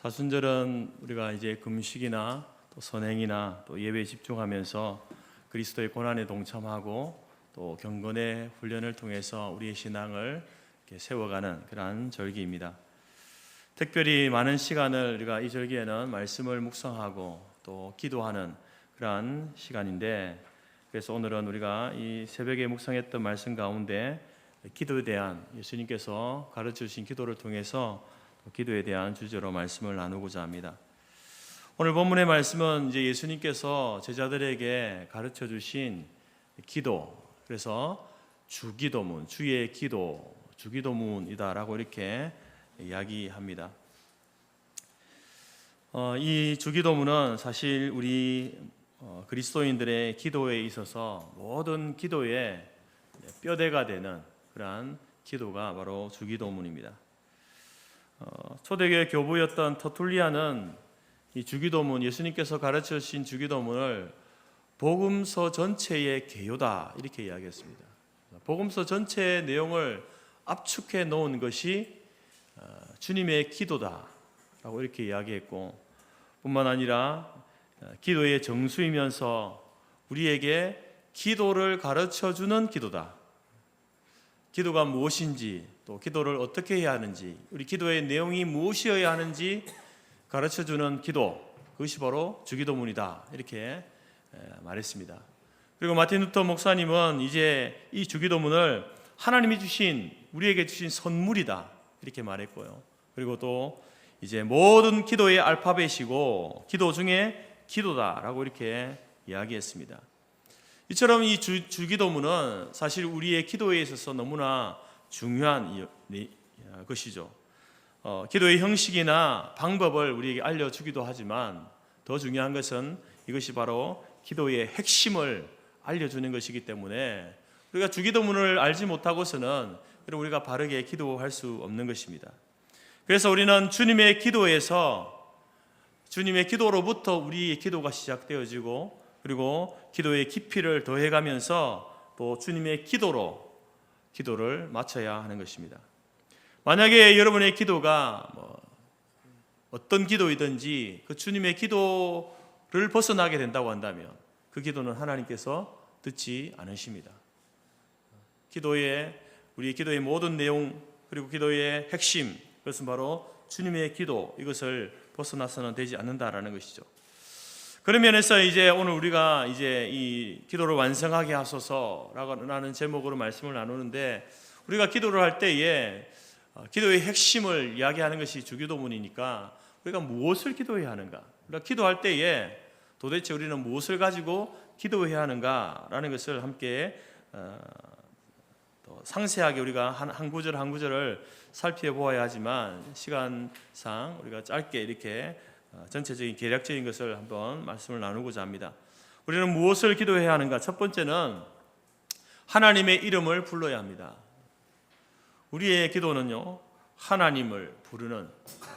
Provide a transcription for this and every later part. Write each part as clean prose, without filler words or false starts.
사순절은 우리가 이제 금식이나 또 선행이나 또 예배에 집중하면서 그리스도의 고난에 동참하고 또 경건의 훈련을 통해서 우리의 신앙을 이렇게 세워가는 그러한 절기입니다. 특별히 많은 시간을 우리가 이 절기에는 말씀을 묵상하고 또 기도하는 그러한 시간인데, 그래서 오늘은 우리가 이 새벽에 묵상했던 말씀 가운데 기도에 대한 예수님께서 가르쳐 주신 기도를 통해서 기도에 대한 주제로 말씀을 나누고자 합니다. 오늘 본문의 말씀은 이제 예수님께서 제자들에게 가르쳐 주신 기도, 그래서 주기도문, 주의 기도, 주기도문이다라고 이렇게 이야기합니다. 이 주기도문은 사실 우리 그리스도인들의 기도에 있어서 모든 기도의 뼈대가 되는 그러한 기도가 바로 주기도문입니다. 초대교회 교부였던 터툴리아는 이 주기도문, 예수님께서 가르쳐 주신 주기도문을 복음서 전체의 개요다 이렇게 이야기했습니다. 복음서 전체의 내용을 압축해 놓은 것이 주님의 기도다라고 이렇게 이야기했고, 뿐만 아니라 기도의 정수이면서 우리에게 기도를 가르쳐 주는 기도다. 기도가 무엇인지, 또 기도를 어떻게 해야 하는지, 우리 기도의 내용이 무엇이어야 하는지 가르쳐주는 기도, 그것이 바로 주기도문이다 이렇게 말했습니다. 그리고 마틴 루터 목사님은 이제 이 주기도문을 하나님이 주신, 우리에게 주신 선물이다 이렇게 말했고요. 그리고 또 이제 모든 기도의 알파벳이고 기도 중에 기도다라고 이렇게 이야기했습니다. 이처럼 이 주기도문은 사실 우리의 기도에 있어서 너무나 중요한 것이죠. 기도의 형식이나 방법을 우리에게 알려주기도 하지만 더 중요한 것은 이것이 바로 기도의 핵심을 알려주는 것이기 때문에 우리가 주기도문을 알지 못하고서는 우리가 바르게 기도할 수 없는 것입니다. 그래서 우리는 주님의 기도에서, 주님의 기도로부터 우리의 기도가 시작되어지고, 그리고 기도의 깊이를 더해가면서 또 주님의 기도로 기도를 마쳐야 하는 것입니다. 만약에 여러분의 기도가 어떤 기도이든지 그 주님의 기도를 벗어나게 된다고 한다면 그 기도는 하나님께서 듣지 않으십니다. 우리 기도의 모든 내용, 그리고 기도의 핵심, 그것은 바로 주님의 기도, 이것을 벗어나서는 되지 않는다라는 것이죠. 그런 면에서 이제 오늘 우리가 이제 이 기도를 완성하게 하소서라는 제목으로 말씀을 나누는데, 우리가 기도를 할 때에 기도의 핵심을 이야기하는 것이 주기도문이니까 우리가 무엇을 기도해야 하는가, 우리가 기도할 때에 도대체 우리는 무엇을 가지고 기도해야 하는가라는 것을 함께 또 상세하게 우리가 한 구절 한 구절을 살펴보아야 하지만 시간상 우리가 짧게 이렇게 전체적인 계략적인 것을 한번 말씀을 나누고자 합니다. 우리는 무엇을 기도해야 하는가? 첫 번째는 하나님의 이름을 불러야 합니다. 우리의 기도는요, 하나님을 부르는,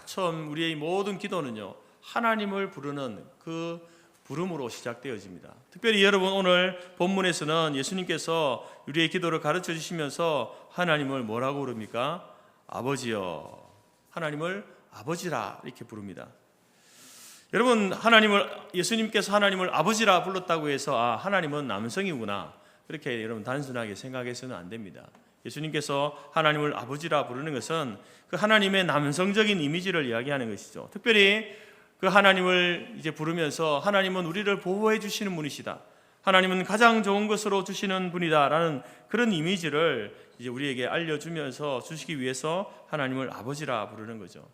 처음 우리의 모든 기도는요, 하나님을 부르는 그 부름으로 시작되어집니다. 특별히 여러분, 오늘 본문에서는 예수님께서 우리의 기도를 가르쳐 주시면서 하나님을 뭐라고 부릅니까? 아버지여. 하나님을 아버지라 이렇게 부릅니다. 여러분, 예수님께서 하나님을 아버지라 불렀다고 해서 하나님은 남성이구나, 그렇게 여러분 단순하게 생각해서는 안 됩니다. 예수님께서 하나님을 아버지라 부르는 것은 그 하나님의 남성적인 이미지를 이야기하는 것이죠. 특별히 그 하나님을 이제 부르면서 하나님은 우리를 보호해 주시는 분이시다, 하나님은 가장 좋은 것으로 주시는 분이다라는 그런 이미지를 이제 우리에게 알려주면서 주시기 위해서 하나님을 아버지라 부르는 거죠.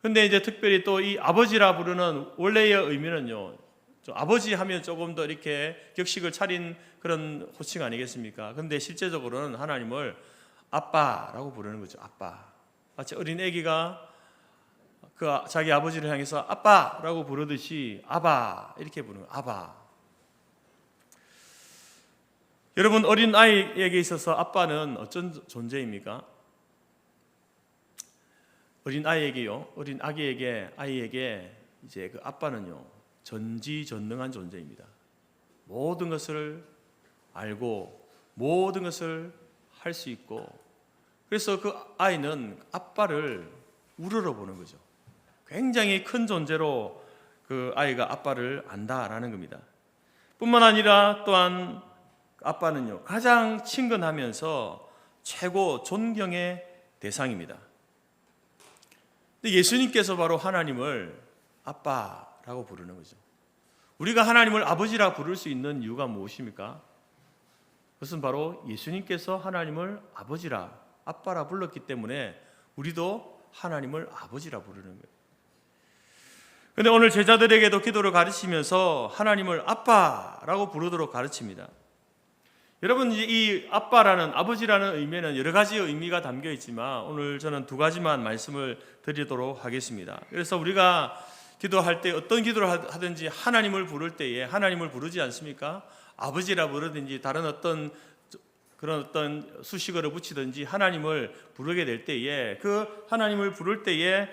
근데 이제 특별히 또 이 아버지라 부르는 원래의 의미는요, 아버지 하면 조금 더 이렇게 격식을 차린 그런 호칭 아니겠습니까? 근데 실제적으로는 하나님을 아빠라고 부르는 거죠. 아빠. 마치 어린 아기가 자기 아버지를 향해서 아빠라고 부르듯이 아바 이렇게 부르는 거예요. 아바. 여러분, 어린 아이에게 있어서 아빠는 어떤 존재입니까? 어린 아이에게요, 어린 아이에게 이제 그 아빠는요, 전지전능한 존재입니다. 모든 것을 알고 모든 것을 할 수 있고, 그래서 그 아이는 아빠를 우러러 보는 거죠. 굉장히 큰 존재로 그 아이가 아빠를 안다라는 겁니다. 뿐만 아니라 또한 아빠는요, 가장 친근하면서 최고 존경의 대상입니다. 근데 예수님께서 바로 하나님을 아빠라고 부르는 거죠. 우리가 하나님을 아버지라 부를 수 있는 이유가 무엇입니까? 그것은 바로 예수님께서 하나님을 아버지라, 아빠라 불렀기 때문에 우리도 하나님을 아버지라 부르는 거예요. 그런데 오늘 제자들에게도 기도를 가르치면서 하나님을 아빠라고 부르도록 가르칩니다. 여러분, 이 아빠라는, 아버지라는 의미에는 여러 가지 의미가 담겨 있지만 오늘 저는 두 가지만 말씀을 드리도록 하겠습니다. 그래서 우리가 기도할 때 어떤 기도를 하든지 하나님을 부를 때에 하나님을 부르지 않습니까? 아버지라 부르든지 다른 그런 어떤 수식어를 붙이든지 하나님을 부르게 될 때에 그 하나님을 부를 때에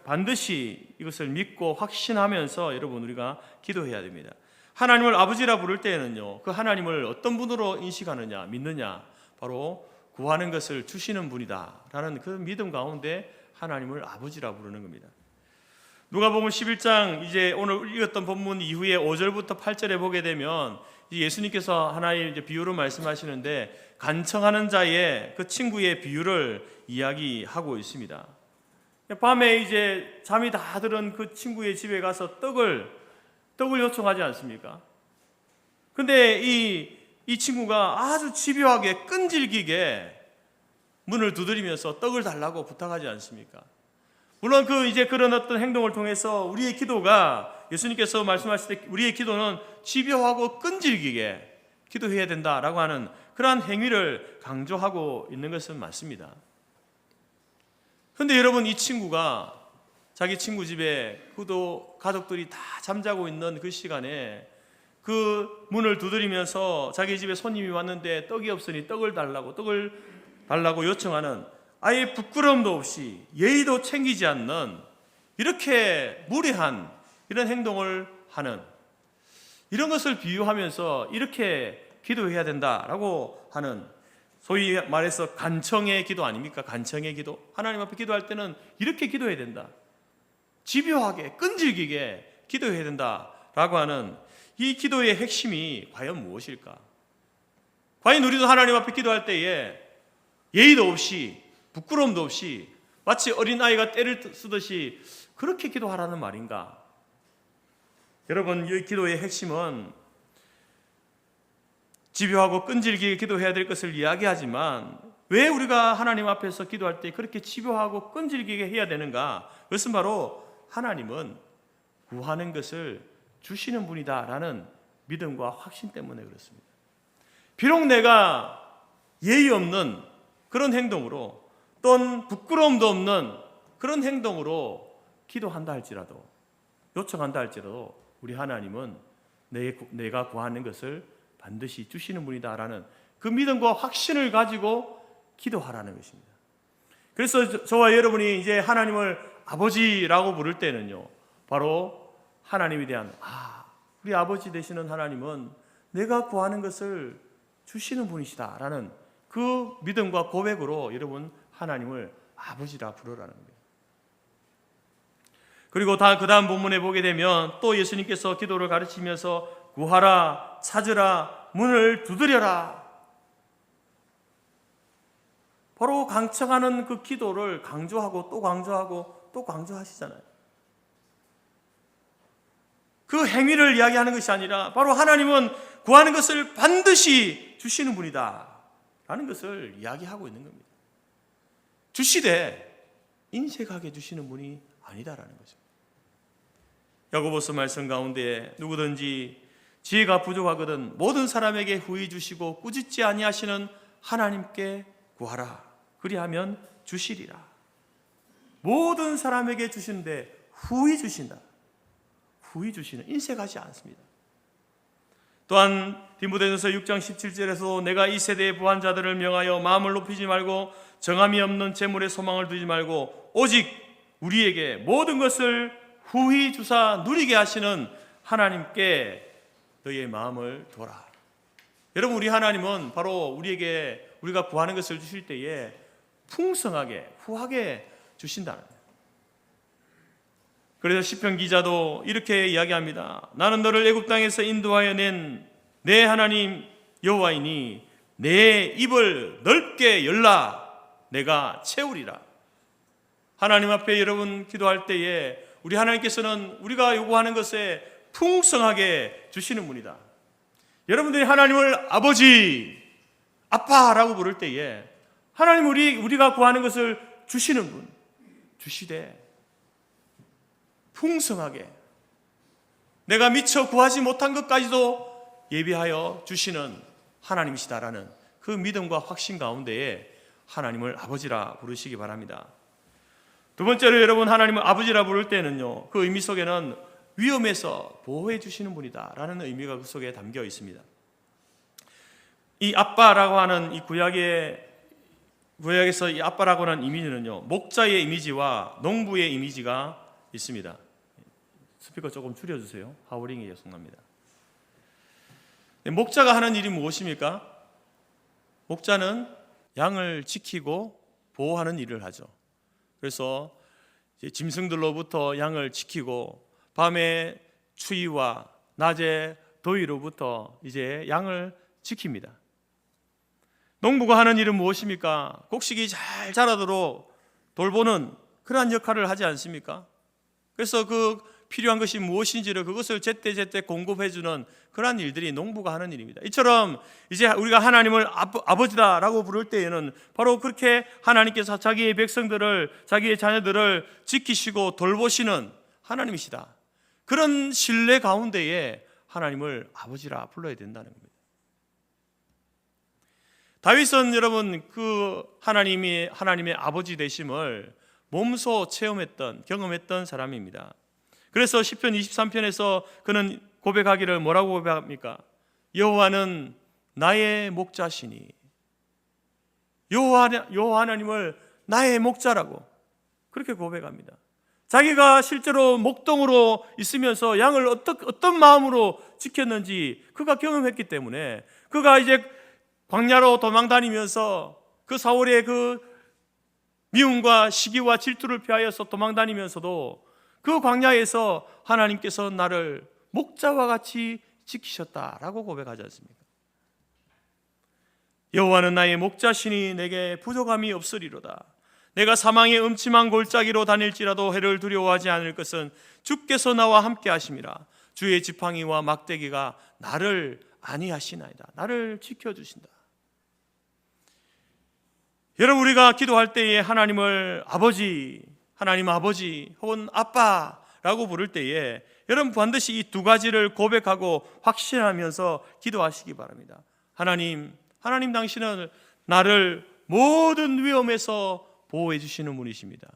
반드시 이것을 믿고 확신하면서 여러분 우리가 기도해야 됩니다. 하나님을 아버지라 부를 때에는요, 그 하나님을 어떤 분으로 인식하느냐, 믿느냐, 바로 구하는 것을 주시는 분이다라는 그 믿음 가운데 하나님을 아버지라 부르는 겁니다. 누가복음 11장 이제 오늘 읽었던 본문 이후에 5절부터 8절에 보게 되면 예수님께서 하나의 이제 비유를 말씀하시는데 간청하는 자의 그 친구의 비유를 이야기하고 있습니다. 밤에 이제 잠이 다 들은 그 친구의 집에 가서 떡을 요청하지 않습니까? 근데 이 친구가 아주 집요하게 끈질기게 문을 두드리면서 떡을 달라고 부탁하지 않습니까? 물론 이제 그런 어떤 행동을 통해서 우리의 기도가 예수님께서 말씀하실 때 우리의 기도는 집요하고 끈질기게 기도해야 된다라고 하는 그러한 행위를 강조하고 있는 것은 맞습니다. 그런데 여러분, 이 친구가 자기 친구 집에 그도 가족들이 다 잠자고 있는 그 시간에 그 문을 두드리면서 자기 집에 손님이 왔는데 떡이 없으니 떡을 달라고 요청하는, 아예 부끄러움도 없이 예의도 챙기지 않는 이렇게 무례한 이런 행동을 하는, 이런 것을 비유하면서 이렇게 기도해야 된다라고 하는, 소위 말해서 간청의 기도 아닙니까? 간청의 기도. 하나님 앞에 기도할 때는 이렇게 기도해야 된다, 집요하게 끈질기게 기도해야 된다라고 하는 이 기도의 핵심이 과연 무엇일까? 과연 우리도 하나님 앞에 기도할 때에 예의도 없이 부끄러움도 없이 마치 어린아이가 때를 쓰듯이 그렇게 기도하라는 말인가? 여러분, 이 기도의 핵심은 집요하고 끈질기게 기도해야 될 것을 이야기하지만 왜 우리가 하나님 앞에서 기도할 때 그렇게 집요하고 끈질기게 해야 되는가? 그것은 바로 하나님은 구하는 것을 주시는 분이다라는 믿음과 확신 때문에 그렇습니다. 비록 내가 예의 없는 그런 행동으로 또는 부끄러움도 없는 그런 행동으로 기도한다 할지라도, 요청한다 할지라도 우리 하나님은 내가 구하는 것을 반드시 주시는 분이다라는 그 믿음과 확신을 가지고 기도하라는 것입니다. 그래서 저와 여러분이 이제 하나님을 아버지라고 부를 때는요, 바로 하나님에 대한 우리 아버지 되시는 하나님은 내가 구하는 것을 주시는 분이시다라는 그 믿음과 고백으로 여러분 하나님을 아버지라 부르라는 겁니다. 그리고 그 다음 본문에 보게 되면 또 예수님께서 기도를 가르치면서 구하라, 찾으라, 문을 두드려라, 바로 강청하는 그 기도를 강조하고 또 강조하고 또 강조하시잖아요. 그 행위를 이야기하는 것이 아니라 바로 하나님은 구하는 것을 반드시 주시는 분이다 라는 것을 이야기하고 있는 겁니다. 주시되 인색하게 주시는 분이 아니다라는 거죠. 야고보서 말씀 가운데 누구든지 지혜가 부족하거든 모든 사람에게 후히 주시고 꾸짖지 아니하시는 하나님께 구하라, 그리하면 주시리라. 모든 사람에게 주시는데 후히 주신다. 후히 주시는, 인색하지 않습니다. 또한 디모데전서 6장 17절에서 내가 이 세대의 부한 자들을 명하여 마음을 높이지 말고 정함이 없는 재물에 소망을 두지 말고 오직 우리에게 모든 것을 후히 주사 누리게 하시는 하나님께 너희의 마음을 둬라. 여러분, 우리 하나님은 바로 우리에게 우리가 구하는 것을 주실 때에 풍성하게 후하게 주신다는 거예요. 그래서 시편 기자도 이렇게 이야기합니다. 나는 너를 애굽 땅에서 인도하여 낸 내 하나님 여호와이니 내 입을 넓게 열라 내가 채우리라. 하나님 앞에 여러분 기도할 때에 우리 하나님께서는 우리가 요구하는 것에 풍성하게 주시는 분이다. 여러분들이 하나님을 아버지, 아빠라고 부를 때에 하나님 우리가 구하는 것을 주시는 분, 주시되 풍성하게 내가 미처 구하지 못한 것까지도 예비하여 주시는 하나님이시다라는 그 믿음과 확신 가운데에 하나님을 아버지라 부르시기 바랍니다. 두 번째로 여러분 하나님을 아버지라 부를 때는요, 그 의미 속에는 위험에서 보호해 주시는 분이다 라는 의미가 그 속에 담겨 있습니다. 이 아빠라고 하는 이 구약에서 이 아빠라고 하는 이미지는요, 목자의 이미지와 농부의 이미지가 있습니다. 스피커 조금 줄여주세요. 하우링이 요청합니다. 목자가 하는 일이 무엇입니까? 목자는 양을 지키고 보호하는 일을 하죠. 그래서 짐승들로부터 양을 지키고 밤에 추위와 낮에 더위로부터 이제 양을 지킵니다. 농부가 하는 일은 무엇입니까? 곡식이 잘 자라도록 돌보는 그러한 역할을 하지 않습니까? 그래서 그 필요한 것이 무엇인지를 그것을 제때제때 공급해주는 그러한 일들이 농부가 하는 일입니다. 이처럼 이제 우리가 하나님을 아버지다라고 부를 때에는 바로 그렇게 하나님께서 자기의 백성들을, 자기의 자녀들을 지키시고 돌보시는 하나님이시다. 그런 신뢰 가운데에 하나님을 아버지라 불러야 된다는 겁니다. 다윗은 여러분 그 하나님의 아버지 되심을 몸소 체험했던, 경험했던 사람입니다. 그래서 시편 23편에서 그는 고백하기를 뭐라고 고백합니까? 여호와는 나의 목자시니, 여호와 하나님을 나의 목자라고 그렇게 고백합니다. 자기가 실제로 목동으로 있으면서 양을 어떤 마음으로 지켰는지 그가 경험했기 때문에 그가 이제 광야로 도망다니면서 그 사울의 그 미움과 시기와 질투를 피하여서 도망다니면서도 그 광야에서 하나님께서 나를 목자와 같이 지키셨다라고 고백하지 않습니까? 여호와는 나의 목자시니 내게 부족함이 없으리로다. 내가 사망의 음침한 골짜기로 다닐지라도 해를 두려워하지 않을 것은 주께서 나와 함께 하심이라. 주의 지팡이와 막대기가 나를 안위하시나이다. 나를 지켜주신다. 여러분 우리가 기도할 때에 하나님을 아버지, 하나님 아버지 혹은 아빠라고 부를 때에 여러분 반드시 이 두 가지를 고백하고 확신하면서 기도하시기 바랍니다. 하나님 당신은 나를 모든 위험에서 보호해 주시는 분이십니다.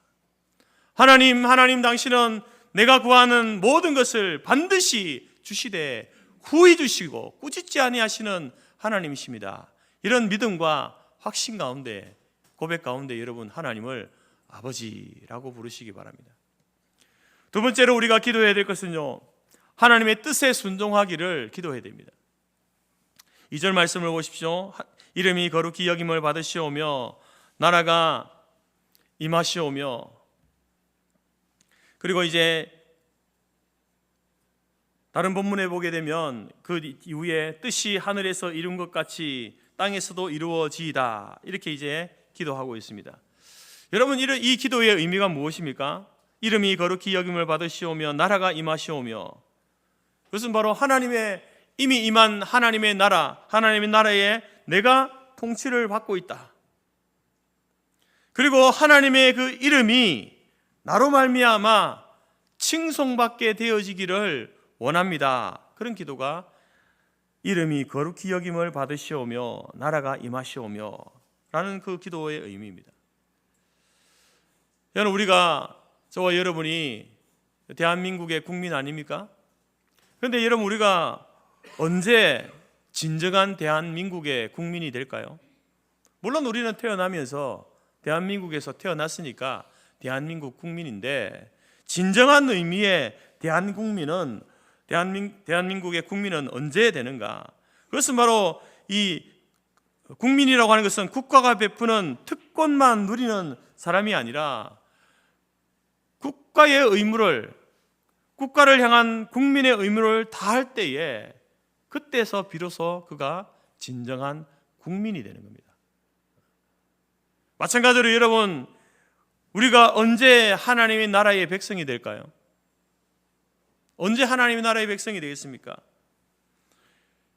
하나님 당신은 내가 구하는 모든 것을 반드시 주시되 후히 주시고 꾸짖지 아니하시는 하나님이십니다. 이런 믿음과 확신 가운데, 고백 가운데 여러분 하나님을 아버지라고 부르시기 바랍니다. 두 번째로 우리가 기도해야 될 것은요, 하나님의 뜻에 순종하기를 기도해야 됩니다. 2절 말씀을 보십시오. 이름이 거룩히 여김을 받으시오며 나라가 임하시오며, 그리고 이제 다른 본문에 보게 되면 그 이후에 뜻이 하늘에서 이룬 것 같이 땅에서도 이루어지이다, 이렇게 이제 기도하고 있습니다. 여러분 이 기도의 의미가 무엇입니까? 이름이 거룩히 여김을 받으시오며 나라가 임하시오며, 그것은 바로 하나님의 이미 임한 하나님의 나라에 내가 통치를 받고 있다. 그리고 하나님의 그 이름이 나로 말미암아 칭송받게 되어지기를 원합니다. 그런 기도가 이름이 거룩히 여김을 받으시오며 나라가 임하시오며 라는 그 기도의 의미입니다. 여러분 우리가, 저와 여러분이 대한민국의 국민 아닙니까? 그런데 여러분 우리가 언제 진정한 대한민국의 국민이 될까요? 물론 우리는 태어나면서 대한민국에서 태어났으니까 대한민국 국민인데, 진정한 의미의 대한민국의 국민은 언제 되는가? 그것은 바로 이 국민이라고 하는 것은 국가가 베푸는 특권만 누리는 사람이 아니라 국가의 의무를 국가를 향한 국민의 의무를 다할 때에 그때서 비로소 그가 진정한 국민이 되는 겁니다. 마찬가지로 여러분, 우리가 언제 하나님의 나라의 백성이 될까요? 언제 하나님의 나라의 백성이 되겠습니까?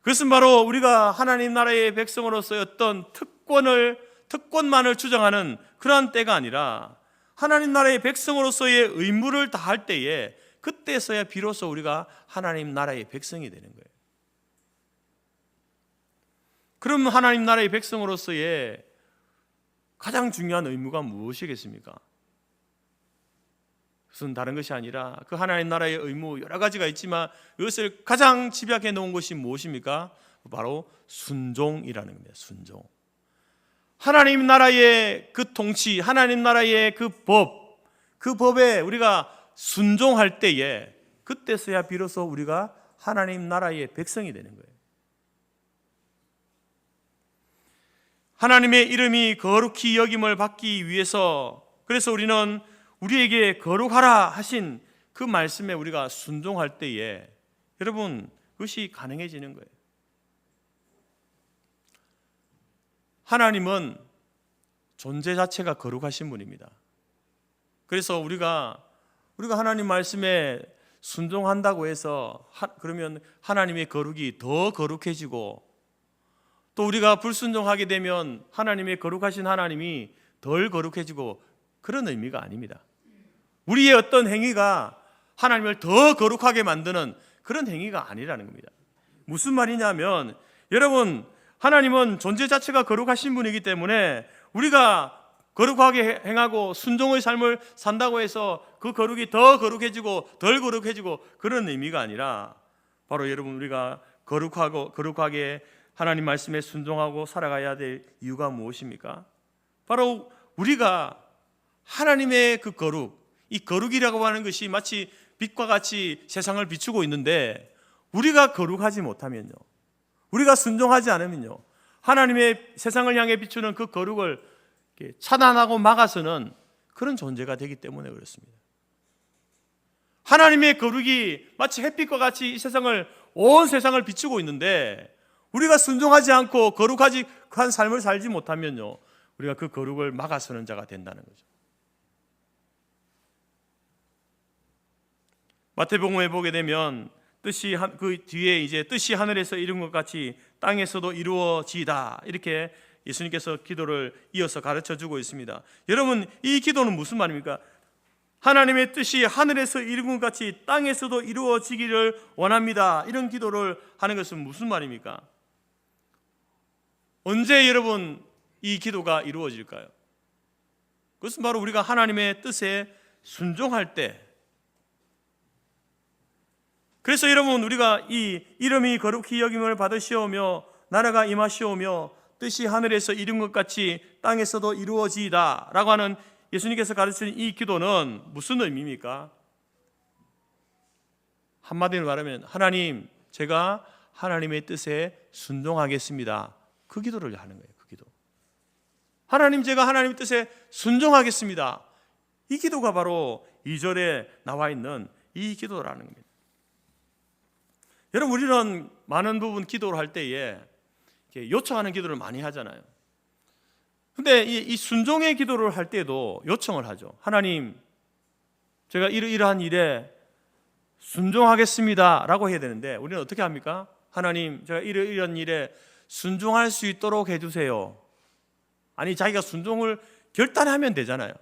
그것은 바로 우리가 하나님 나라의 백성으로서의 어떤 특권만을 주장하는 그러한 때가 아니라 하나님 나라의 백성으로서의 의무를 다할 때에 그때서야 비로소 우리가 하나님 나라의 백성이 되는 거예요. 그럼 하나님 나라의 백성으로서의 가장 중요한 의무가 무엇이겠습니까? 그것은 다른 것이 아니라 그 하나님 나라의 의무 여러 가지가 있지만 이것을 가장 집약해 놓은 것이 무엇입니까? 바로 순종이라는 겁니다. 순종. 하나님 나라의 그 통치, 하나님 나라의 그 법에 우리가 순종할 때에 그때서야 비로소 우리가 하나님 나라의 백성이 되는 거예요. 하나님의 이름이 거룩히 여김을 받기 위해서, 그래서 우리는 우리에게 거룩하라 하신 그 말씀에 우리가 순종할 때에 여러분 그것이 가능해지는 거예요. 하나님은 존재 자체가 거룩하신 분입니다. 그래서 우리가 하나님 말씀에 순종한다고 해서 그러면 하나님의 거룩이 더 거룩해지고, 또 우리가 불순종하게 되면 하나님의 거룩하신 하나님이 덜 거룩해지고, 그런 의미가 아닙니다. 우리의 어떤 행위가 하나님을 더 거룩하게 만드는 그런 행위가 아니라는 겁니다. 무슨 말이냐면 여러분, 하나님은 존재 자체가 거룩하신 분이기 때문에 우리가 거룩하게 행하고 순종의 삶을 산다고 해서 그 거룩이 더 거룩해지고 덜 거룩해지고 그런 의미가 아니라, 바로 여러분 우리가 거룩하게 하나님 말씀에 순종하고 살아가야 될 이유가 무엇입니까? 바로 우리가 하나님의 그 거룩, 이 거룩이라고 하는 것이 마치 빛과 같이 세상을 비추고 있는데, 우리가 거룩하지 못하면요, 우리가 순종하지 않으면요, 하나님의 세상을 향해 비추는 그 거룩을 차단하고 막아서는 그런 존재가 되기 때문에 그렇습니다. 하나님의 거룩이 마치 햇빛과 같이 이 세상을, 온 세상을 비추고 있는데 우리가 순종하지 않고 거룩한 삶을 살지 못하면요, 우리가 그 거룩을 막아서는 자가 된다는 거죠. 마태복음에 보게 되면 그 뒤에 이제 뜻이 하늘에서 이룬 것 같이 땅에서도 이루어지다, 이렇게 예수님께서 기도를 이어서 가르쳐 주고 있습니다. 여러분, 이 기도는 무슨 말입니까? 하나님의 뜻이 하늘에서 이룬 것 같이 땅에서도 이루어지기를 원합니다, 이런 기도를 하는 것은 무슨 말입니까? 언제 여러분 이 기도가 이루어질까요? 그것은 바로 우리가 하나님의 뜻에 순종할 때. 그래서 여러분, 우리가 이 이름이 거룩히 여김을 받으시오며 나라가 임하시오며 뜻이 하늘에서 이룬 것 같이 땅에서도 이루어지이다 라고 하는 예수님께서 가르치는 이 기도는 무슨 의미입니까? 한마디로 말하면, 하나님, 제가 하나님의 뜻에 순종하겠습니다, 그 기도를 하는 거예요. 그 기도. 하나님, 제가 하나님의 뜻에 순종하겠습니다, 이 기도가 바로 2절에 나와 있는 이 기도라는 겁니다. 여러분, 우리는 많은 부분 기도를 할 때에 요청하는 기도를 많이 하잖아요. 근데 이 순종의 기도를 할 때도 요청을 하죠. 하나님, 제가 이러한 일에 순종하겠습니다 라고 해야 되는데, 우리는 어떻게 합니까? 하나님, 제가 이런 일에 순종할 수 있도록 해주세요. 아니, 자기가 순종을 결단하면 되잖아요.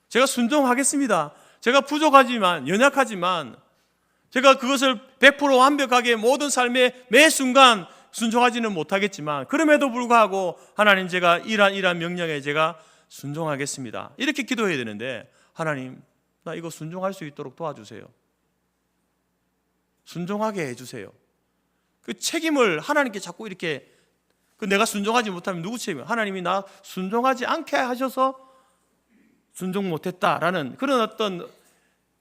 제가 순종하겠습니다, 제가 부족하지만, 연약하지만 제가 그것을 100% 완벽하게 모든 삶의 매 순간 순종하지는 못하겠지만, 그럼에도 불구하고 하나님, 제가 이러한 명령에 제가 순종하겠습니다, 이렇게 기도해야 되는데, 하나님, 나 이거 순종할 수 있도록 도와주세요, 순종하게 해주세요. 그 책임을 하나님께 자꾸 이렇게, 내가 순종하지 못하면 누구 책임이에요? 하나님이 나 순종하지 않게 하셔서 순종 못했다라는 그런 어떤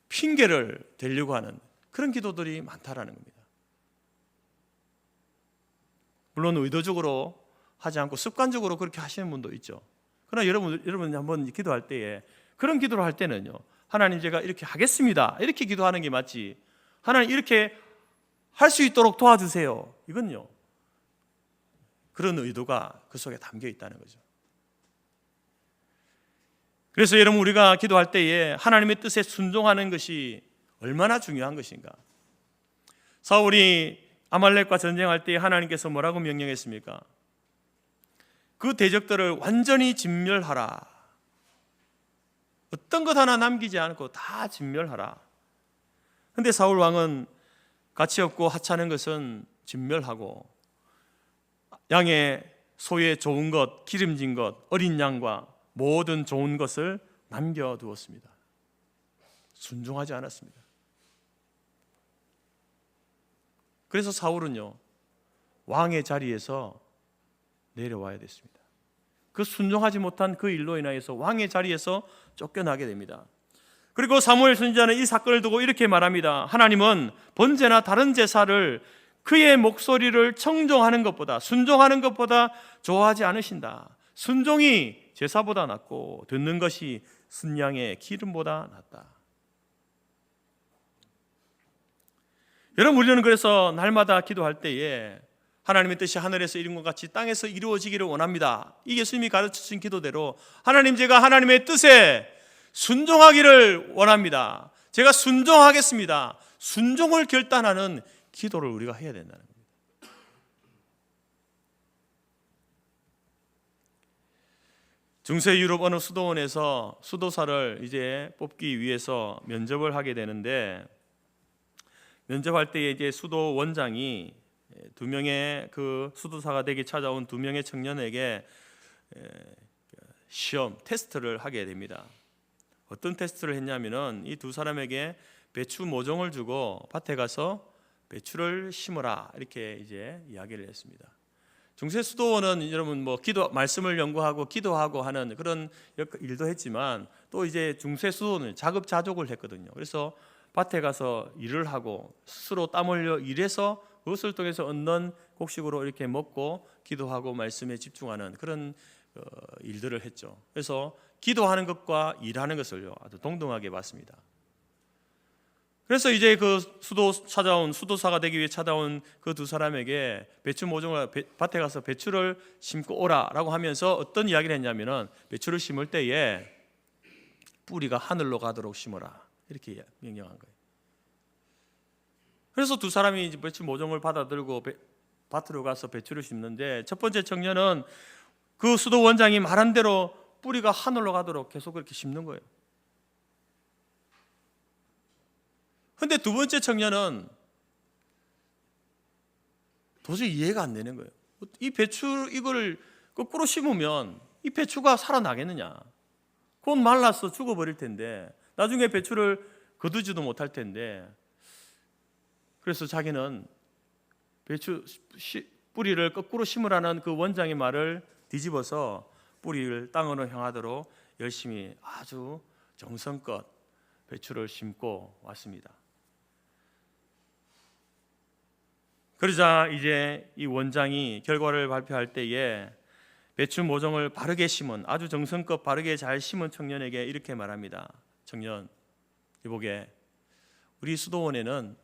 핑계를 대려고 하는 그런 기도들이 많다라는 겁니다. 물론 의도적으로 하지 않고 습관적으로 그렇게 하시는 분도 있죠. 그러나 여러분 한번 기도할 때에, 그런 기도를 할 때는요, 하나님, 제가 이렇게 하겠습니다, 이렇게 기도하는 게 맞지, 하나님 이렇게 할 수 있도록 도와주세요. 이건요, 그런 의도가 그 속에 담겨 있다는 거죠. 그래서 여러분, 우리가 기도할 때에 하나님의 뜻에 순종하는 것이 얼마나 중요한 것인가. 사울이 아말렉과 전쟁할 때 하나님께서 뭐라고 명령했습니까? 그 대적들을 완전히 진멸하라. 어떤 것 하나 남기지 않고 다 진멸하라. 그런데 사울 왕은 가치 없고 하찮은 것은 진멸하고 양의 소의 좋은 것, 기름진 것, 어린 양과 모든 좋은 것을 남겨두었습니다. 순종하지 않았습니다. 그래서 사울은요, 왕의 자리에서 내려와야 됐습니다. 그 순종하지 못한 그 일로 인하여서 왕의 자리에서 쫓겨나게 됩니다. 그리고 사무엘 선지자는 이 사건을 두고 이렇게 말합니다. 하나님은 번제나 다른 제사를 그의 목소리를 청종하는 것보다, 순종하는 것보다 좋아하지 않으신다. 순종이 제사보다 낫고 듣는 것이 순양의 기름보다 낫다. 여러분, 우리는 그래서 날마다 기도할 때에 하나님의 뜻이 하늘에서 이룬 것 같이 땅에서 이루어지기를 원합니다. 이 예수님이 가르치신 기도대로 하나님, 제가 하나님의 뜻에 순종하기를 원합니다. 제가 순종하겠습니다. 순종을 결단하는 기도를 우리가 해야 된다는 겁니다. 중세 유럽 어느 수도원에서 수도사를 이제 뽑기 위해서 면접을 하게 되는데, 면접할 때에 이제 수도 원장이 두 명의 그 수도사가 되기 찾아온 두 명의 청년에게 시험 테스트를 하게 됩니다. 어떤 테스트를 했냐면은 이 두 사람에게 배추 모종을 주고 밭에 가서 배추를 심으라, 이렇게 이제 이야기를 했습니다. 중세 수도원은 여러분 뭐 기도 말씀을 연구하고 기도하고 하는 그런 일도 했지만, 또 이제 중세 수도원은 자급자족을 했거든요. 그래서 밭에 가서 일을 하고 스스로 땀 흘려 일해서 그것을 통해서 얻는 곡식으로 이렇게 먹고 기도하고 말씀에 집중하는 그런 일들을 했죠. 그래서 기도하는 것과 일하는 것을요, 아주 동등하게 봤습니다. 그래서 이제 그 수도사가 되기 위해 찾아온 그 두 사람에게 배추 모종을 밭에 가서 배추를 심고 오라라고 하면서 어떤 이야기를 했냐면은, 배추를 심을 때에 뿌리가 하늘로 가도록 심어라, 이렇게 명령한 거예요. 그래서 두 사람이 이제 배추 모종을 받아들고 밭으로 가서 배추를 심는데, 첫 번째 청년은 그 수도 원장이 말한 대로 뿌리가 하늘로 가도록 계속 그렇게 심는 거예요. 그런데 두 번째 청년은 도저히 이해가 안 되는 거예요. 이 배추 이걸 거꾸로 심으면 이 배추가 살아나겠느냐? 곧 말라서 죽어버릴 텐데, 나중에 배추를 거두지도 못할 텐데. 그래서 자기는 배추 뿌리를 거꾸로 심으라는 그 원장의 말을 뒤집어서 뿌리를 땅으로 향하도록 열심히 아주 정성껏 배추를 심고 왔습니다. 그러자 이제 이 원장이 결과를 발표할 때에 배추 모종을 바르게 심은, 아주 정성껏 바르게 잘 심은 청년에게 이렇게 말합니다. 청년, 이보게, 우리 수도원에는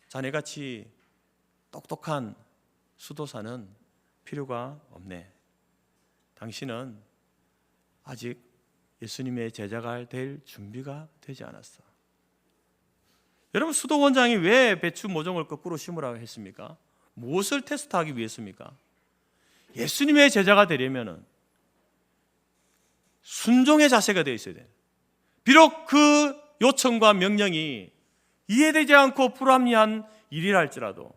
자네같이 똑똑한 수도사는 필요가 없네. 당신은 아직 예수님의 제자가 될 준비가 되지 않았어. 여러분, 수도 원장이 왜 배추 모종을 거꾸로 심으라고 했습니까? 무엇을 테스트하기 위해서입니까? 예수님의 제자가 되려면은 순종의 자세가 되어 있어야 돼요. 비록 그 요청과 명령이 이해되지 않고 불합리한 일이라 할지라도,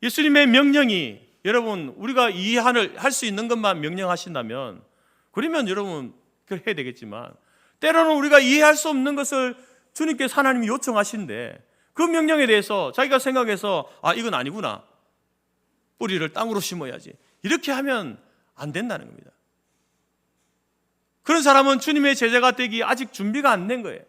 예수님의 명령이 여러분 우리가 이해할 수 있는 것만 명령하신다면, 그러면 여러분 그걸 해야 되겠지만, 때로는 우리가 이해할 수 없는 것을 주님께서 하나님이 요청하시는데 그 명령에 대해서 자기가 생각해서 이건 아니구나, 뿌리를 땅으로 심어야지, 이렇게 하면 안 된다는 겁니다. 그런 사람은 주님의 제자가 되기 아직 준비가 안 된 거예요.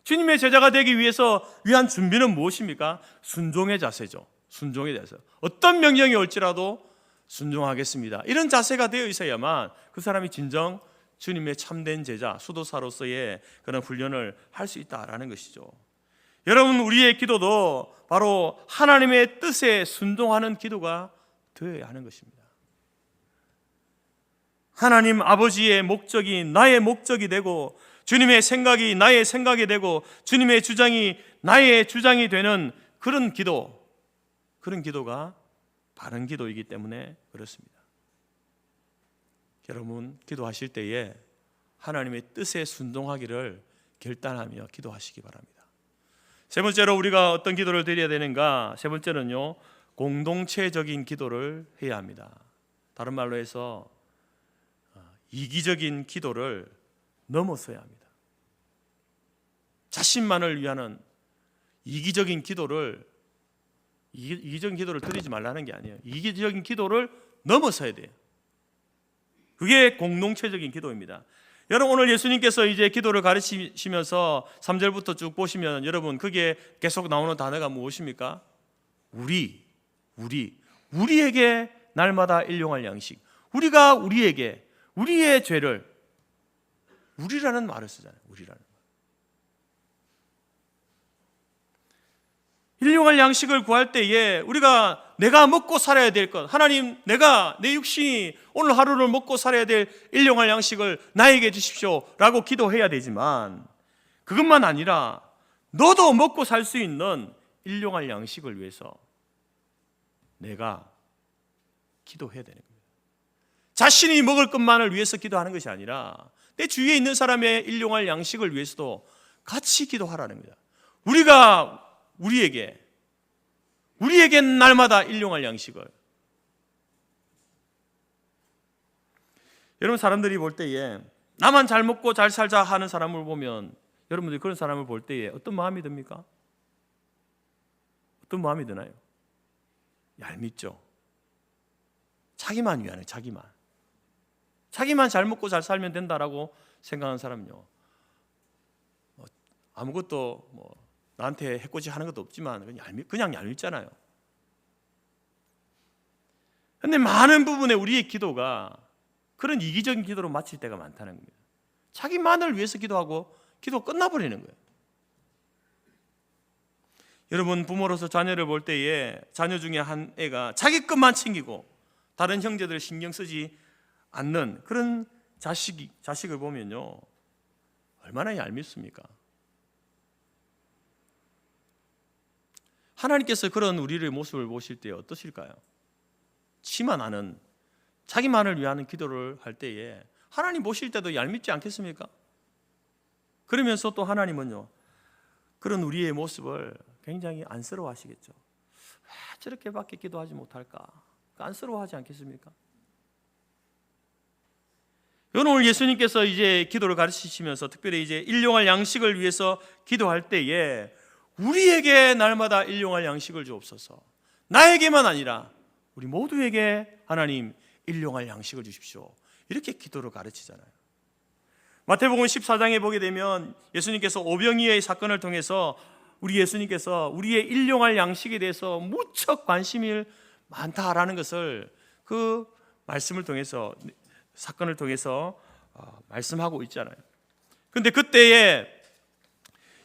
주님의 제자가 되기 위한 준비는 무엇입니까? 순종의 자세죠. 순종의 자세. 어떤 명령이 올지라도 순종하겠습니다, 이런 자세가 되어 있어야만 그 사람이 진정 주님의 참된 제자, 수도사로서의 그런 훈련을 할 수 있다라는 것이죠. 여러분, 우리의 기도도 바로 하나님의 뜻에 순종하는 기도가 되어야 하는 것입니다. 하나님 아버지의 목적이 나의 목적이 되고, 주님의 생각이 나의 생각이 되고, 주님의 주장이 나의 주장이 되는 그런 기도가 바른 기도이기 때문에 그렇습니다. 여러분, 기도하실 때에 하나님의 뜻에 순종하기를 결단하며 기도하시기 바랍니다. 세 번째로 우리가 어떤 기도를 드려야 되는가? 세 번째는요, 공동체적인 기도를 해야 합니다. 다른 말로 해서 이기적인 기도를 넘어서야 합니다. 자신만을 위하는 이기적인 기도를 드리지 말라는 게 아니에요. 이기적인 기도를 넘어서야 돼요. 그게 공동체적인 기도입니다. 여러분, 오늘 예수님께서 이제 기도를 가르치시면서 3절부터 쭉 보시면 여러분, 그게 계속 나오는 단어가 무엇입니까? 우리에게 날마다 일용할 양식. 우리가 우리에게 우리의 죄를, 우리라는 말을 쓰잖아요. 우리라는 말. 일용할 양식을 구할 때에 내가 먹고 살아야 될 것, 하나님, 내 육신이 오늘 하루를 먹고 살아야 될 일용할 양식을 나에게 주십시오 라고 기도해야 되지만, 그것만 아니라 너도 먹고 살 수 있는 일용할 양식을 위해서 내가 기도해야 되는 겁니다. 자신이 먹을 것만을 위해서 기도하는 것이 아니라 내 주위에 있는 사람의 일용할 양식을 위해서도 같이 기도하라는 겁니다. 우리에게 날마다 일용할 양식을. 여러분, 사람들이 볼 때에 나만 잘 먹고 잘 살자 하는 사람을 보면, 여러분들이 그런 사람을 볼 때에 어떤 마음이 듭니까? 어떤 마음이 드나요? 얄밉죠. 자기만 위하는, 자기만 잘 먹고 잘 살면 된다라고 생각하는 사람은요, 아무것도 나한테 해코지 하는 것도 없지만 그냥 얄밉잖아요. 그런데 많은 부분에 우리의 기도가 그런 이기적인 기도로 마칠 때가 많다는 겁니다. 자기만을 위해서 기도하고 기도 끝나버리는 거예요. 여러분, 부모로서 자녀를 볼 때에 자녀 중에 한 애가 자기 것만 챙기고 다른 형제들 신경 쓰지 않는 그런 자식을 보면요, 얼마나 얄밉습니까? 하나님께서 그런 우리의 모습을 보실 때 어떠실까요? 치마 나는 자기만을 위하는 기도를 할 때에 하나님 보실 때도 얄밉지 않겠습니까? 그러면서 또 하나님은요, 그런 우리의 모습을 굉장히 안쓰러워하시겠죠. 왜 저렇게밖에 기도하지 못할까? 안쓰러워하지 않겠습니까? 오늘 예수님께서 이제 기도를 가르치시면서 특별히 이제 일용할 양식을 위해서 기도할 때에 우리에게 날마다 일용할 양식을 주옵소서. 나에게만 아니라 우리 모두에게 하나님 일용할 양식을 주십시오. 이렇게 기도를 가르치잖아요. 마태복음 14장에 보게 되면 예수님께서 오병이어의 사건을 통해서 예수님께서 우리의 일용할 양식에 대해서 무척 관심이 많다라는 것을 그 말씀을 통해서, 사건을 통해서 말씀하고 있잖아요. 그런데 그때에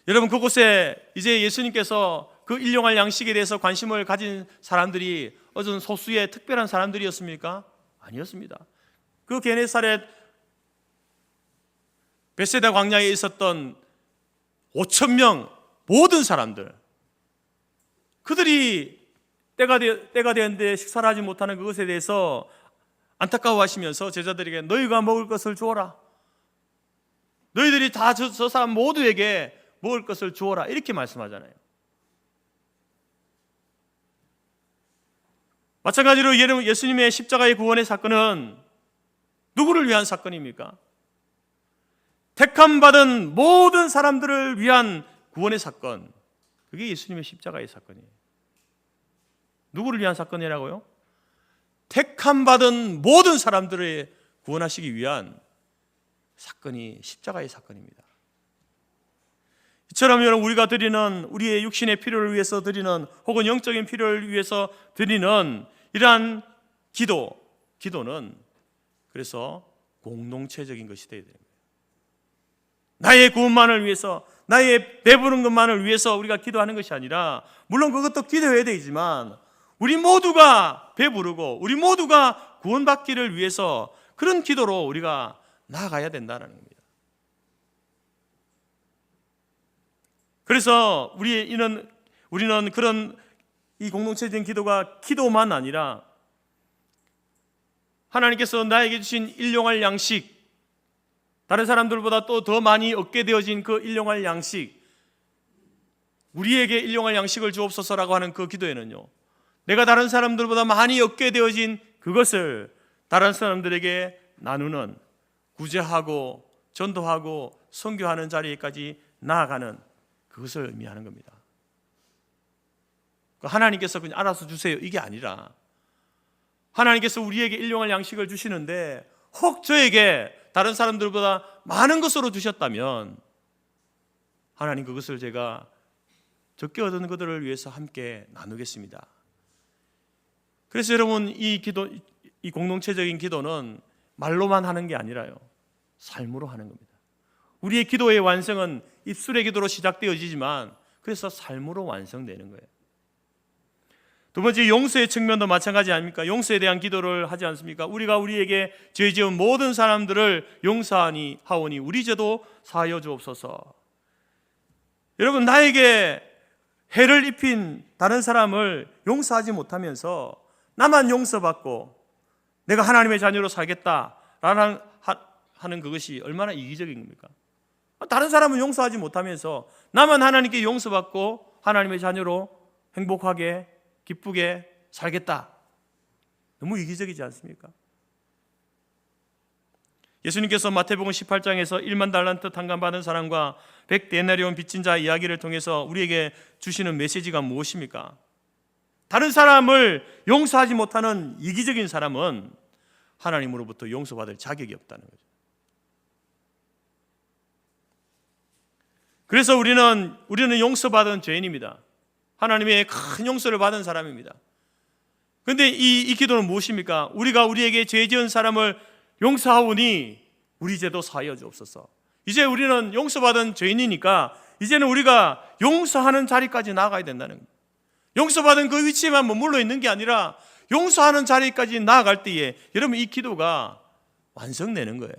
여러분, 그곳에 이제 예수님께서 그 일용할 양식에 대해서 관심을 가진 사람들이 어떤 소수의 특별한 사람들이었습니까? 아니었습니다. 그 게네사렛 벳세다 광야에 있었던 5,000명 모든 사람들, 그들이 때가 되었는데 식사를 하지 못하는 그것에 대해서 안타까워하시면서 제자들에게 너희가 먹을 것을 주어라, 너희들이 다 저 사람 모두에게 먹을 것을 주어라, 이렇게 말씀하잖아요. 마찬가지로 예수님의 십자가의 구원의 사건은 누구를 위한 사건입니까? 택함받은 모든 사람들을 위한 구원의 사건, 그게 예수님의 십자가의 사건이에요. 누구를 위한 사건이라고요? 택함받은 모든 사람들을 구원하시기 위한 사건이 십자가의 사건입니다. 이처럼 여러분, 우리가 드리는 우리의 육신의 필요를 위해서 드리는, 혹은 영적인 필요를 위해서 드리는 이러한 기도는 그래서 공동체적인 것이 되어야 됩니다. 나의 구원만을 위해서, 나의 배부른 것만을 위해서 우리가 기도하는 것이 아니라, 물론 그것도 기도해야 되지만 우리 모두가 배부르고 우리 모두가 구원받기를 위해서 그런 기도로 우리가 나아가야 된다는 겁니다. 그래서 우리는 그런 이 공동체적인 기도가 기도만 아니라 하나님께서 나에게 주신 일용할 양식, 다른 사람들보다 또 더 많이 얻게 되어진 그 일용할 양식, 우리에게 일용할 양식을 주옵소서라고 하는 그 기도에는요, 내가 다른 사람들보다 많이 얻게 되어진 그것을 다른 사람들에게 나누는, 구제하고 전도하고 선교하는 자리에까지 나아가는 그것을 의미하는 겁니다. 하나님께서 그냥 알아서 주세요 이게 아니라, 하나님께서 우리에게 일용할 양식을 주시는데 혹 저에게 다른 사람들보다 많은 것으로 주셨다면 하나님 그것을 제가 적게 얻은 것들을 위해서 함께 나누겠습니다. 그래서 여러분, 이 공동체적인 기도는 말로만 하는 게 아니라요, 삶으로 하는 겁니다. 우리의 기도의 완성은 입술의 기도로 시작되어지지만 그래서 삶으로 완성되는 거예요. 두 번째, 용서의 측면도 마찬가지 아닙니까? 용서에 대한 기도를 하지 않습니까? 우리가 우리에게 죄 지은 모든 사람들을 용서하니 하오니 우리 죄도 사하여 주옵소서. 여러분, 나에게 해를 입힌 다른 사람을 용서하지 못하면서 나만 용서받고 내가 하나님의 자녀로 살겠다라는 하는 그것이 얼마나 이기적인 겁니까? 다른 사람은 용서하지 못하면서 나만 하나님께 용서받고 하나님의 자녀로 행복하게 기쁘게 살겠다. 너무 이기적이지 않습니까? 예수님께서 마태복음 18장에서 1만 달란트 탕감받은 사람과 100데나리온 빚진 자 이야기를 통해서 우리에게 주시는 메시지가 무엇입니까? 다른 사람을 용서하지 못하는 이기적인 사람은 하나님으로부터 용서받을 자격이 없다는 거죠. 그래서 우리는 용서받은 죄인입니다. 하나님의 큰 용서를 받은 사람입니다. 그런데 이 기도는 무엇입니까? 우리가 우리에게 죄 지은 사람을 용서하오니 우리 죄도 사하여 주옵소서. 이제 우리는 용서받은 죄인이니까 이제는 우리가 용서하는 자리까지 나아가야 된다는 거예요. 용서받은 그 위치에만 머물러 있는 게 아니라 용서하는 자리까지 나아갈 때에 여러분, 이 기도가 완성되는 거예요.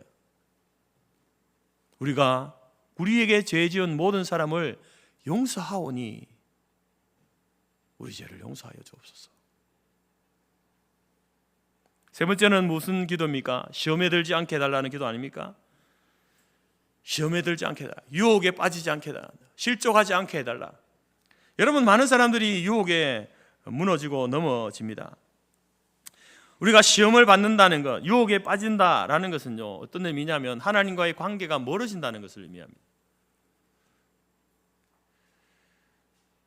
우리가 우리에게 죄 지은 모든 사람을 용서하오니 우리 죄를 용서하여 주옵소서. 세 번째는 무슨 기도입니까? 시험에 들지 않게 해달라는 기도 아닙니까? 시험에 들지 않게 해달라, 유혹에 빠지지 않게 해달라, 실족하지 않게 해달라. 여러분, 많은 사람들이 유혹에 무너지고 넘어집니다. 우리가 시험을 받는다는 것, 유혹에 빠진다라는 것은요, 어떤 의미냐면 하나님과의 관계가 멀어진다는 것을 의미합니다.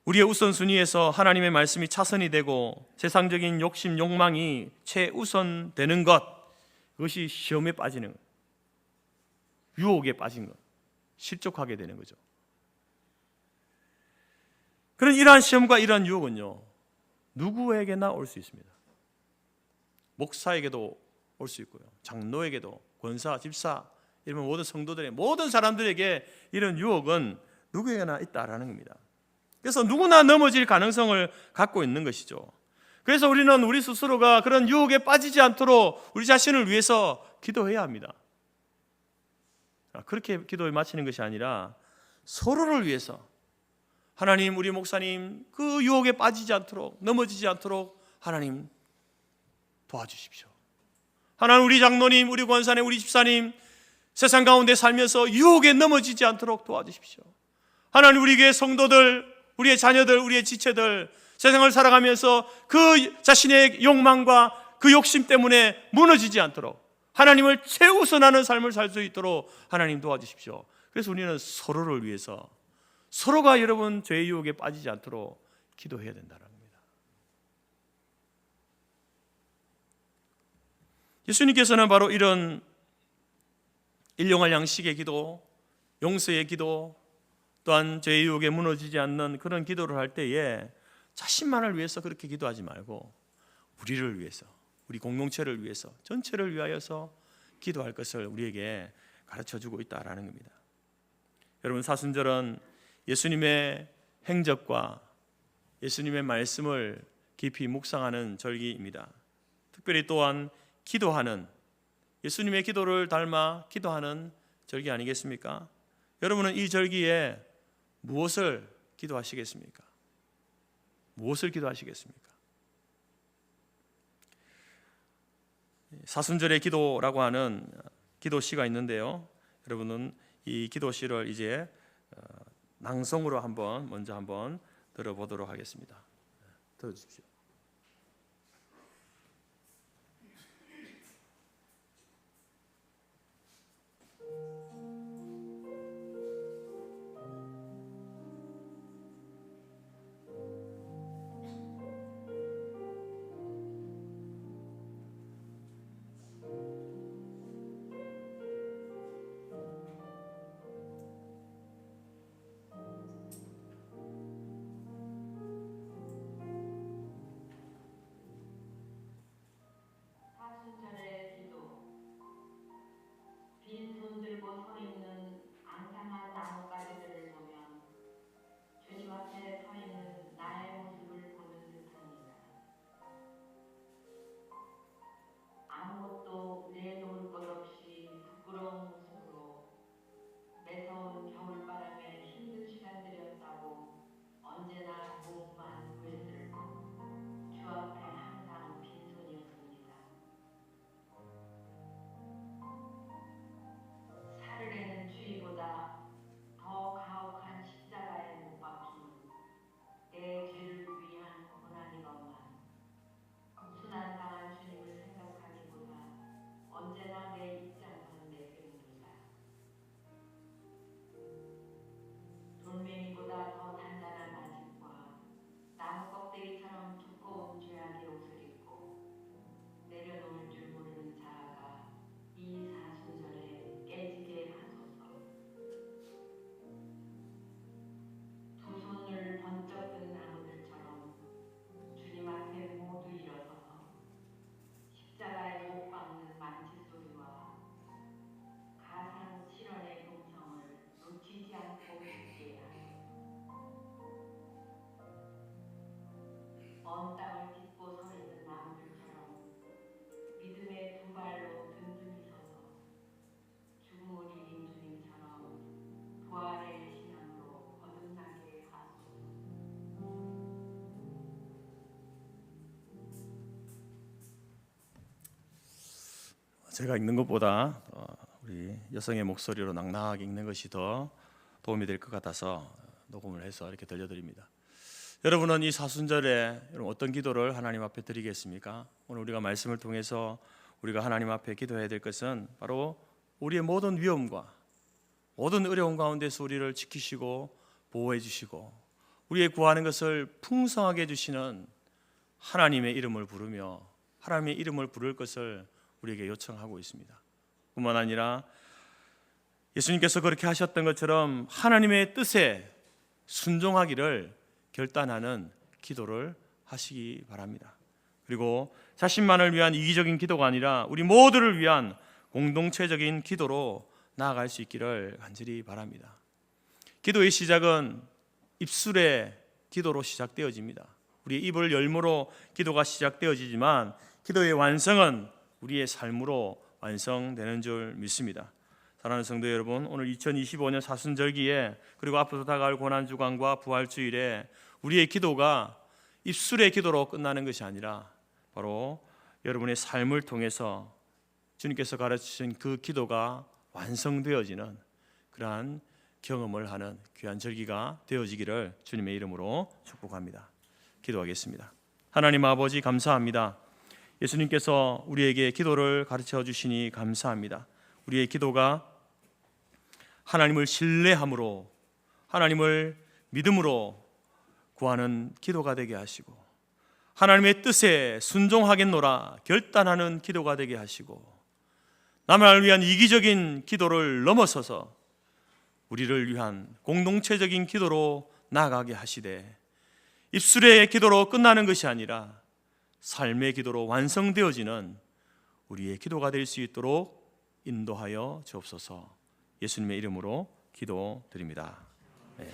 우리의 우선순위에서 하나님의 말씀이 차선이 되고 세상적인 욕심, 욕망이 최우선되는 것, 그것이 시험에 빠지는 것, 유혹에 빠진 것, 실족하게 되는 거죠. 그런 이러한 시험과 이러한 유혹은요, 누구에게나 올 수 있습니다. 목사에게도 올 수 있고요, 장로에게도, 권사, 집사, 이런 모든 성도들의 모든 사람들에게 이런 유혹은 누구에게나 있다라는 겁니다. 그래서 누구나 넘어질 가능성을 갖고 있는 것이죠. 그래서 우리는 우리 스스로가 그런 유혹에 빠지지 않도록 우리 자신을 위해서 기도해야 합니다. 그렇게 기도에 마치는 것이 아니라 서로를 위해서, 하나님, 우리 목사님 그 유혹에 빠지지 않도록, 넘어지지 않도록 하나님 도와주십시오. 하나님, 우리 장로님, 우리 권사님, 우리 집사님 세상 가운데 살면서 유혹에 넘어지지 않도록 도와주십시오. 하나님, 우리 교회 성도들, 우리의 자녀들, 우리의 지체들 세상을 살아가면서 그 자신의 욕망과 그 욕심 때문에 무너지지 않도록 하나님을 최우선하는 삶을 살 수 있도록 하나님 도와주십시오. 그래서 우리는 서로를 위해서, 서로가 여러분 죄의 유혹에 빠지지 않도록 기도해야 된다는 겁니다. 예수님께서는 바로 이런 일용할 양식의 기도, 용서의 기도, 또한 죄의 유혹에 무너지지 않는 그런 기도를 할 때에 자신만을 위해서 그렇게 기도하지 말고 우리를 위해서, 우리 공동체를 위해서, 전체를 위하여서 기도할 것을 우리에게 가르쳐주고 있다라는 겁니다. 여러분, 사순절은 예수님의 행적과 예수님의 말씀을 깊이 묵상하는 절기입니다. 특별히 또한 기도하는, 예수님의 기도를 닮아 기도하는 절기 아니겠습니까? 여러분은 이 절기에 무엇을 기도하시겠습니까? 무엇을 기도하시겠습니까? 사순절의 기도라고 하는 기도시가 있는데요. 여러분은 이 기도시를 이제 낭송으로 먼저 한번 들어보도록 하겠습니다. 들어주십시오. 사순절의 기도. 빈손 들고 서 있는 앙상한 나뭇가지들을 보면 주님 앞에 서 있는 나의 모습을 보는 듯합니다. 아무것도 내놓을 것 없이 부끄러운 모습으로 매서운 겨울바람에 힘든 시간들이었다고 언제나 몸만 외들고 주 앞에 항상 빈손이었습니다. 사르르는 주의보다 더 가혹한 십자가에 못 박힘은 내 죄를 위한 고난이건만 순환당한 주님을 생각하기보다 언제나 내 입장은 내셉니다. 돌멩이보다 더 단단한 아집과 나무 껍데기처럼 두꺼운 죄악의 옷을 입고 내려놓을 줄 모르는 자아가 이 사순절에 깨지게 하소서. 두 손을 번쩍 든 나무들처럼 주님 앞에 모두 일어서서 십자가에 못 박는 만치 소리와 가상 실현의 동성을 놓치지 않고 있게 하소서. 먼 땅을 딛고 서 있는 나무들처럼 믿음의 두 발로 든든히 서서 죽음을 이긴 주님처럼 부활의 신앙으로 거듭나게 하소서. 제가 읽는 것보다 우리 여성의 목소리로 낭낭하게 읽는 것이 더 도움이 될 것 같아서 녹음을 해서 이렇게 들려드립니다. 여러분은 이 사순절에 어떤 기도를 하나님 앞에 드리겠습니까? 오늘 우리가 말씀을 통해서 우리가 하나님 앞에 기도해야 될 것은 바로 우리의 모든 위험과 모든 어려움 가운데서 우리를 지키시고 보호해 주시고 우리의 구하는 것을 풍성하게 해주시는 하나님의 이름을 부르며 하나님의 이름을 부를 것을 우리에게 요청하고 있습니다. 뿐만 아니라 예수님께서 그렇게 하셨던 것처럼 하나님의 뜻에 순종하기를 결단하는 기도를 하시기 바랍니다. 그리고 자신만을 위한 이기적인 기도가 아니라 우리 모두를 위한 공동체적인 기도로 나아갈 수 있기를 간절히 바랍니다. 기도의 시작은 입술의 기도로 시작되어집니다. 우리 입을 열므로 기도가 시작되어지지만 기도의 완성은 우리의 삶으로 완성되는 줄 믿습니다. 사랑하는 성도 여러분, 오늘 2025년 사순절기에 그리고 앞으로 다가올 고난주간과 부활주일에 우리의 기도가 입술의 기도로 끝나는 것이 아니라 바로 여러분의 삶을 통해서 주님께서 가르치신 그 기도가 완성되어지는 그러한 경험을 하는 귀한 절기가 되어지기를 주님의 이름으로 축복합니다. 기도하겠습니다. 하나님 아버지 감사합니다. 예수님께서 우리에게 기도를 가르쳐 주시니 감사합니다. 우리의 기도가 하나님을 신뢰함으로 하나님을 믿음으로 구하는 기도가 되게 하시고 하나님의 뜻에 순종하겠노라 결단하는 기도가 되게 하시고 나만을 위한 이기적인 기도를 넘어서서 우리를 위한 공동체적인 기도로 나아가게 하시되 입술의 기도로 끝나는 것이 아니라 삶의 기도로 완성되어지는 우리의 기도가 될 수 있도록 인도하여 주옵소서. 예수님의 이름으로 기도드립니다. 네.